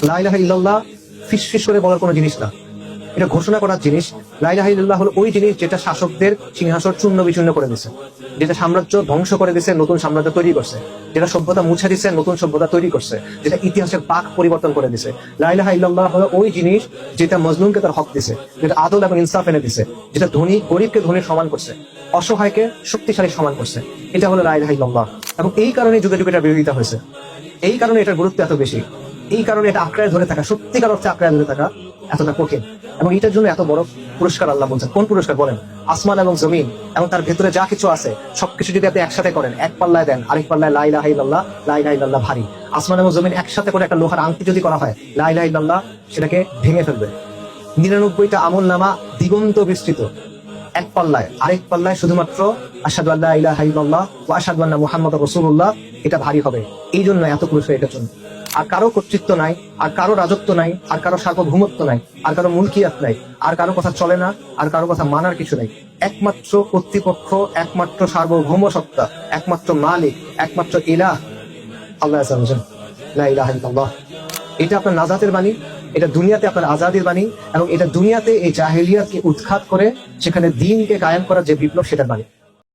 লা ইলাহা ইল্লাল্লাহ ফিস ফিস করে বলার কোনো জিনিস না, এটা ঘোষণা করার জিনিস। লা ইলাহা ইল্লাল্লাহ হলো ওই জিনিস যেটা শাসকদের সিংহাসন চূর্ণ বিচূর্ণ করে দিছে, যেটা সাম্রাজ্য ধ্বংস করে দিছে, নতুন সাম্রাজ্য তৈরি করছে, যেটা সভ্যতা মুছে দিছে, নতুন সভ্যতা তৈরি করছে, যেটা ইতিহাসের পাক পরিবর্তন করে দিছে। লা ইলাহা ইল্লাল্লাহ হলো ওই জিনিস যেটা মজলুমকে তার হক দিছে, যেটা আদল এবং ইনসাফ এনে দিছে, যেটা ধনী গরিবকে ধনীর সমান করছে, অসহায়কে শক্তিশালী সমান করছে। এটা হলো লা ইলাহা ইল্লাল্লাহ। এবং এই কারণে যুগে যুগে এটা বিরোধিতা হয়েছে, এই কারণে এটার গুরুত্ব এত বেশি, এই কারণে এটা আঁকড়ায় ধরে থাকা, সত্যিকার অর্থে আঁকড়ায় ধরে থাকা এতটা কঠিন। এবং এটার জন্য এত বড় পুরস্কার আল্লাহ বলছেন। কোন পুরস্কার বলেন? আসমান এবং জমিন এবং তার ভেতরে যা কিছু আছে সবকিছু যদি আপনি একসাথে করেন, এক পাল্লায় দেন, আরেক পাল্লায় লা ইলাহা ইল্লাল্লাহ, লা ইলাহা ইল্লাল্লাহ ভারী। আসমান এবং জমিন একসাথে করে একটা লোহার আংটি যদি করা হয়, লা ইলাহা ইল্লাল্লাহ সেটাকে ভেঙে ফেলবে। 99টা আমল নামা দিগন্ত বিস্তৃত, এক পাল্লায়, আরেক পাল্লায় শুধুমাত্র আশহাদু আল্লা ইলাহা ইল্লাল্লাহ ওয়া আশহাদু আন্না মুহাম্মাদুর রাসূলুল্লাহ, এটা ভারী হবে। এই জন্য এত পুরস্কার এটার জন্য। আর কারো কর্তৃত্ব নাই, আর কারো রাজত্ব নাই, আর কারো সার্বভৌমত্ব নাই, আর কারো মুলকিয়াত নাই, আর কারো কথা চলে না, আর কারো কথা মানার কিছু নাই। একমাত্র কর্তৃপক্ষ, একমাত্র সার্বভৌম সত্তা, একমাত্র মালিক, একমাত্র ইলাহ আল্লাহ আযজা ওয়া জাল্লা। লা ইলাহা ইল্লাল্লাহ, এটা আপনার নাজাতের বাণী, এটা দুনিয়াতে আপনার আজাদির বাণী, এবং এটা দুনিয়াতে এই জাহেলিয়াতকে উৎখাত করে সেখানে দ্বীনকে কায়েম করার যে বিপ্লব, সেটার বাণী।